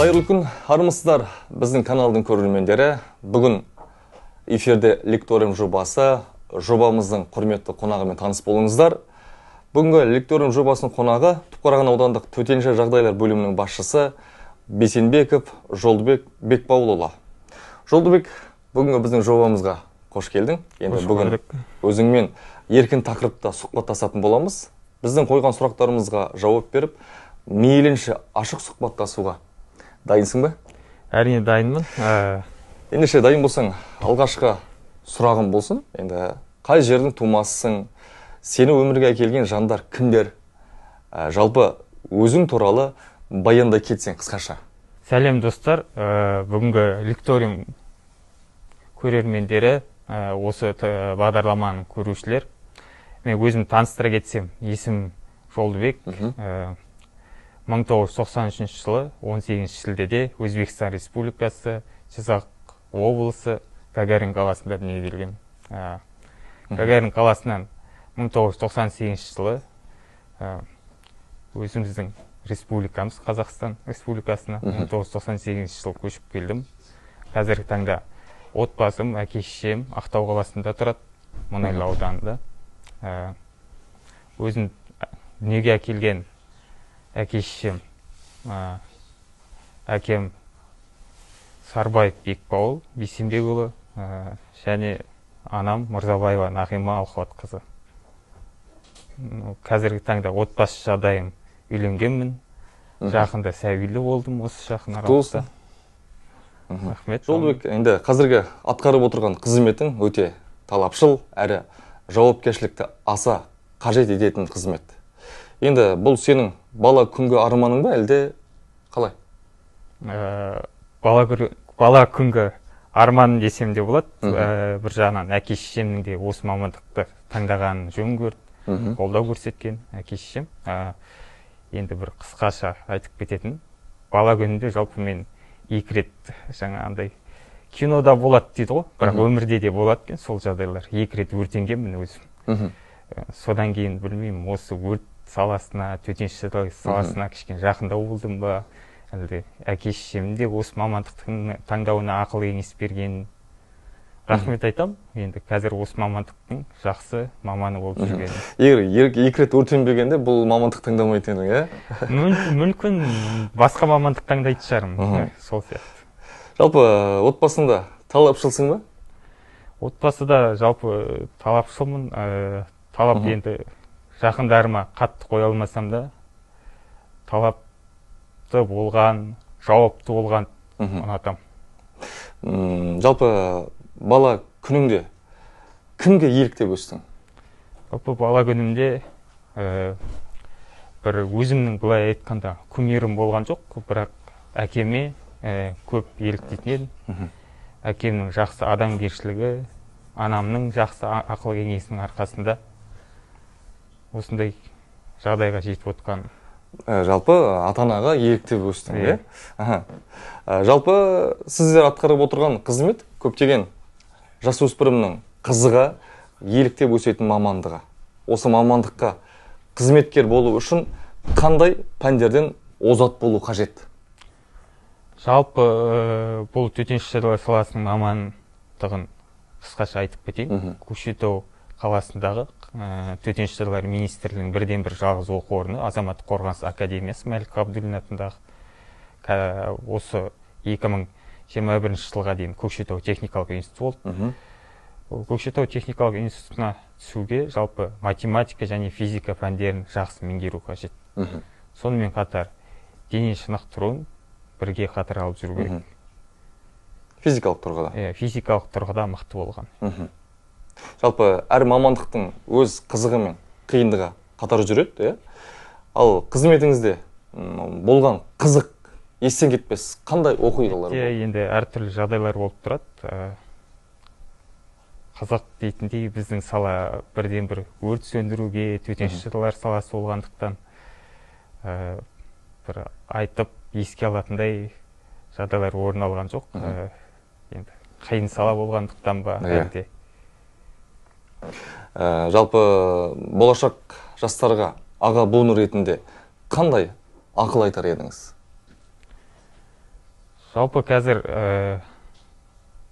Қайырлы күн, армысыздар біздің каналдың көрермендері. Бүгін эфирде лекториум жобасы, жобамыздың құрметті қонағымен таныс болыңыздар. Бүгінгі лекториум жобасының қонағы Түпқараған аудандық төтенше жағдайлар бөлімінің басшысы Бейсенбеков Жолдыбек Бекбауылұлы. Жолдыбек, бүгінгі біздің жобамызға қош келдің. Енді бүгін өзіңмен еркін тақырыпта сұхбаттасатын боламыз. Біздің қойған сұрақтарымызға жауап беріп, мейлінше ашық сұхбаттасуға дайынсың ба? Әрине дайынмын. Ендеше дайын болсаң, алғашқы сұрағым болсын. Енді қай жердің тумасысың? Сені өмірге әкелген жандар кімдер? Жалпы өзің туралы баяндай кетсең қысқаша. Сәлем достар. Бүгінгі лекториум көрермендері, осы бағдарламаның көрушілер. Мен өзім таныстыра кетсем, есім Жолдыбек. 1993 жылы 18 шілдеде Өзбекстан Республикасы, Жызақ облысы Гагарин қаласында дүниеге келгем. Гагарин қаласынан 1998 жылы өзіміздің республикамыз, Қазақстан Республикасына 1998 жылы көшіп келдім. Қазіргі таңда отбасым, әке-шешем Ақтау қаласында тұрады, Мұнайлы ауданында. Өзім дүниеге әкелген әке-шешем, әкем Сарбаев Бекбауыл Бейсенбекұлы, және анам Мырзабаева Нағима Алхуатқызы. Қазіргі таңда отбасы жағдайым, үйленгенмін, жақында сәбилі болдым осы жақын аралықта. Рахмет. Жолдыбек, енді қазіргі атқарып отырған қызметің өте талапшыл әрі жауапкершілікті аса қажет ететін қызмет. Енді бұл сенің бала күнгі арманың ба, әлде қалай? Бала күнгі арманым десем де болады. Бір жағынан әке-шешемнің де осы мамандықты таңдағанын жөн көрді, қолдау көрсеткен әке-шешем. Енді бір қысқаша айтып кететін. Бала күнімде жалпы мен 2 рет жаңағындай кинода болады дейді ғой, бірақ өмірде де болады екен сол жағдайлар. 2 рет өртенгенмін өзім. Содан кейін білмеймін, осы өрт саласына, төтенше жағдай саласына кішкене жақындау болдым ба, әлде әке-шешем де осы мамандықтың таңдауына ақыл кеңес берген. Рахмет айтам. Енді қазір осы мамандықтың жақсы маманы болып жүрген. Егер 2 рет өртенбегенде бұл мамандық таңдамайтын едің, мүмкін басқа мамандық таңдайтын шығармын. Сол сияқты. Жалпы отбасында талапшылсың ба? Отбасыда жалпы талапшылмын. Талап енді жақындарыма қатты қоя алмасам да, талапты болған, жауапты болған ұнатам. Жалпы бала күніңде кімге еліктеп өстің? Жалпы бала күнімде бір өзімнің былай айтқанда кумирім болған жоқ, бірақ әкеме көп еліктейтін едім. Әкемнің жақсы адамгершілігі, анамның жақсы ақыл кеңесінің арқасында осындай жағдайға жетіп отқан. Жалпы ата-анаға еліктеп өстің, Жалпы сіздер атқарып отырған қызмет көптеген жасөспірімнің қызыға еліктеп өсетін мамандығы. Осы мамандыққа қызметкер болу үшін қандай пәндерден озат болу қажет? Жалпы бұл төтенше жағдайлар саласының мамандығын қысқаша айтып кетейін. Көкшетау қаласындағы төтенше жағдайлар министрлігінің бірден-бір жалғыз оқу орны Азаматтық қорғаныс академиясы Мәлік Ғабдуллин атындағы. Осы 2021 жылға дейін Көкшетау техникалық институт болды. Көкшетау техникалық институтына түсуге жалпы математика және физика пәндерін жақсы меңгеру қажет. Сонымен қатар дене шынықтыруын бірге қатар алып жүру керек. Физикалық тұрғыда? Физикалық тұрғыда мықты болған. Жалпы әр мамандықтың өз қызығы мен қиындығы қатар жүреді. Ал қызметіңізде болған қызық, естен кетпес қандай оқиғалар? Енді әртүрлі жағдайлар болып тұрады. Қызық дейтіндей біздің сала бірден-бір өрт сөндіруге, төтенше жағдайлар саласы болғандықтан бір айтып еске алатындай жағдайлар орын алған жоқ. Енді қиын сала болғандықтан ба, әлде? Жалпы болашақ жастарға аға буын ретінде қандай ақыл айтар едіңіз? Жалпы қазір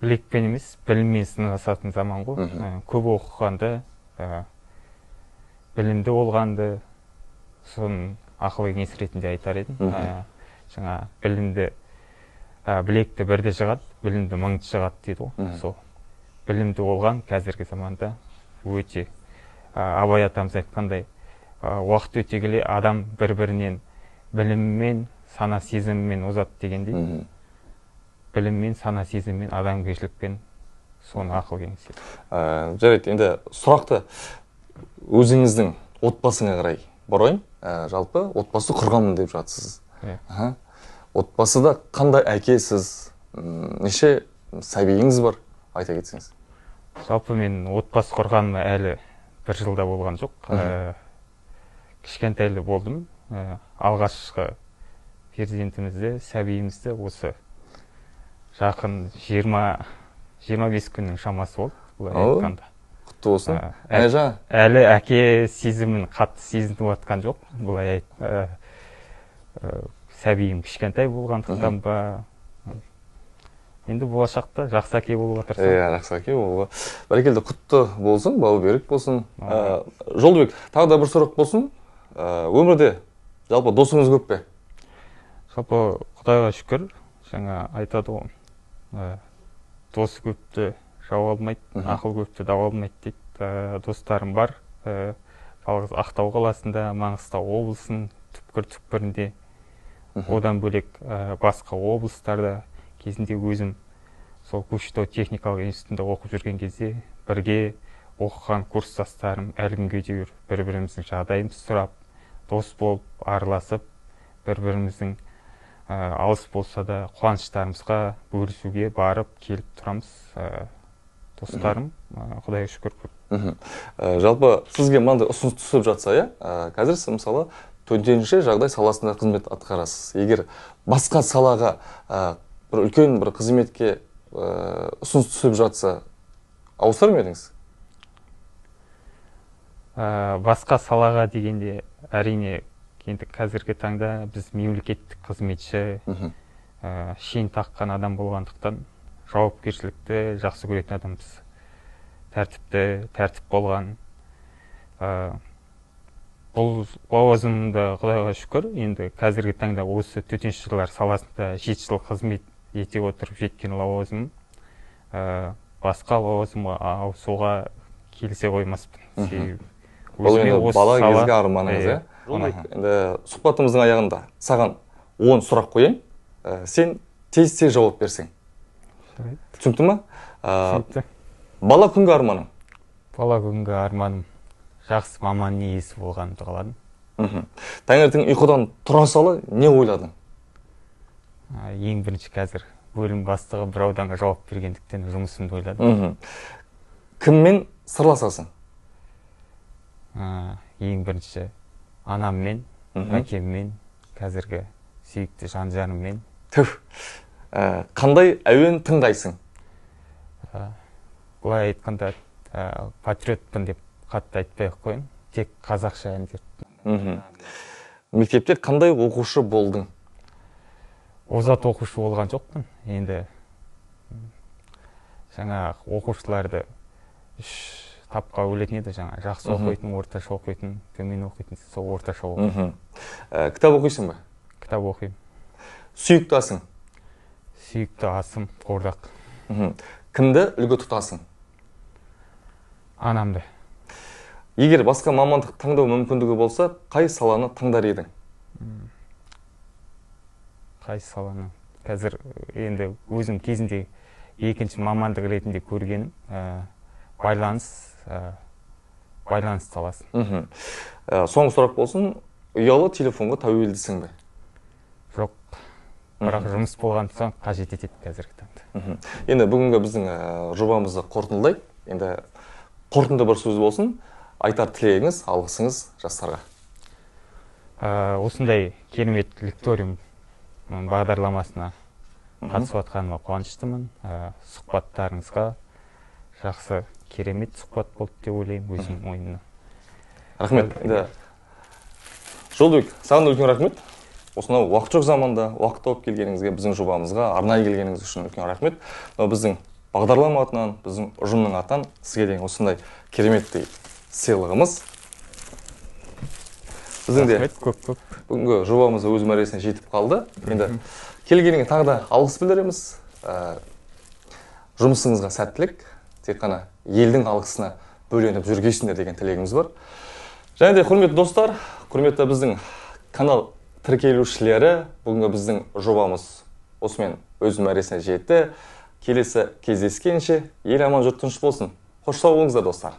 білекпен емес, біліммен сынасатын заман ғой. Көп оқығанды, білімді болғанды, соның ақыл кеңес ретінде айтар едім. Жаңа білімді, білекті бірді жығады, білімді мыңды жығады дейді ғой. Сол білімді болған қазіргі заманда өте, Абай атамыз айтқандай, уақыт өте келе адам бір-бірінен біліммен, сана сезіммен озады дегендей. Біліммен, сана сезіммен, адамгершілікпен соны ақыл кеңес еді. Жарайды, енді сұрақты өзіңіздің отбасыңа қарай бұрайын. Жалпы отбасы құрғанмын деп жатсыз. Отбасыда қандай әкесіз, неше сәбиіңіз бар, айта кетсеңіз? Жалпы мен отбасы құрғаныма әлі бір жылда болған жоқ. Кішкентайлы болдым. Алғашқы перзентімізді, сәбиімізді осы жақын 20-25 күннің шамасы болды, бұлай айтқанда. Құтты болсын. Әлі әке сезімін қатты сезініп жатқан жоқ. Бұлай сәбиім кішкентай болғандықтан ба, енді болашақта жақсы әке болуға тырысамын. Жақсы әке болуға. Бәрекелді, құтты болсын, бауы берік болсын. Жолдыбек, тағы да бір сұрақ болсын. Өмірде жалпы досыңыз көп пе? Жалпы Құдайға шүкір, жаңа айтады ғой, досы көпті жау алмайды, ақыл көпті дау алмайды дейді. Достарым бар. Жалғыз Ақтау қаласында, Маңғыстау облысының түпкір-түпкірінде, одан бөлек басқа облыстарда, кезінде өзім сол Көкшетау техникалық институтында оқып жүрген кезде бірге оқыған курстастарым әлі күнге дейін бір-біріміздің жағдайымызды сұрап, дос болып, араласып, бір-біріміздің алыс болса да қуаныштарымызға бөлісуге барып келіп тұрамыз. Достарым, Құдайға шүкір көп. Жалпы сізге мынандай ұсыныс түсіп жатса, қазір сіз мысалы төтенше жағдай саласында қызмет атқарасыз. Егер басқа салаға бір үлкен бір қызметке ұсыныс түсіп жатса, ауысар ма едіңіз? Басқа салаға дегенде әрине енді қазіргі таңда біз мемлекеттік қызметші, шен таққан адам болғандықтан жауапкершілікті жақсы көретін адамбыз. Тәртіп болған. Бұл лауазымда Құдайға шүкір, енді қазіргі таңда осы төтеншелер саласында 7 жыл қызмет ете отырып жеткен лауазым. Басқа лауазымға ауысуға келісе қоймаспын. Бұл енді бала кезге арманыңыз, енді сұхбатымыздың аяғында саған 10 сұрақ қойайын, сен тез-тез жауап берсең. Түсінікті ма? Түсінікті. Бала күнгі арманың? Бала күнгі арманым жақсы маман иесі болғанды қаладым. Таңертең ұйқыдан тұра сала не ойладың? Ең бірінші қазір бөлім бастығы бір ауданға жауап бергендіктен жұмысымды ойладым. Кіммен сырласасың? Ең бірінші анаммен, әкеммен, қазіргі сүйікті жан-жаныммен. Қандай әуен тыңдайсың? Бұлай айтқанда патриотпын деп қатты айтпай-ақ қойын, тек қазақша әндер. Мектепте қандай оқушы болдың? Озат оқушы болған жоқпын. Енді жаңа оқушыларды үш тапқа бөлетін еді, жаңа жақсы оқитын, орташа оқитын, төмен оқитын, сол орташа оқитын. Кітап оқисың ба? Кітап оқимын. Сүйікті асың? Сүйікті асым қуырдақ. Кімді үлгі тұтасың? Анамды. Егер басқа мамандық таңдау мүмкіндігі болса, қай саланы таңдар едің? Қай саланы? Қазір енді өзім кезінде екінші мамандық ретінде көргенім байланыс саласы. Соңғы сұрақ болсын, ұялы телефонға тәуелдісің бе? Жоқ. Бірақ жұмыс болғандықтан қажет етеді қазіргі таңда. Енді бүгінгі біздің жобамызды қорытындылайық. Енді қорытынды бір сөз болсын, айтар тілегіңіз, алғысыңыз жастарға. Осындай керемет лекториум бағдарламасына қатысып жатқаныма қуаныштымын. Сұхбаттарыңызға жақсы керемет сұхбат болды деп ойлаймын өзім ойымнан. Рахмет. Жолдыбек, саған үлкен рахмет. осынау уақыт жоқ заманда уақыт тауып келгеніңізге, біздің жобамызға арнайы келгеніңіз үшін үлкен рахмет. Біздің бағдарлама атынан, біздің ұжымның атынан сізге деген осындай кереметтей сыйлығымыз. Біздің де көп. бүгінгі жобамыз өз мәресіне жетіп қалды. Енді келгеніңе тағы да алғыс білдіреміз. Жұмысыңызға сәттілік, тек қана елдің алғысына бөленіп жүргейсіңдер деген тілегіміз бар. Және де құрметті достар, құрметті біздің канал тіркелушілері, бүгінгі біздің жобамыз осымен өз мәресіне жетті. Келесі кездескенше ел аман жұрт тыныш болсын. Қош сау болыңыздар достар.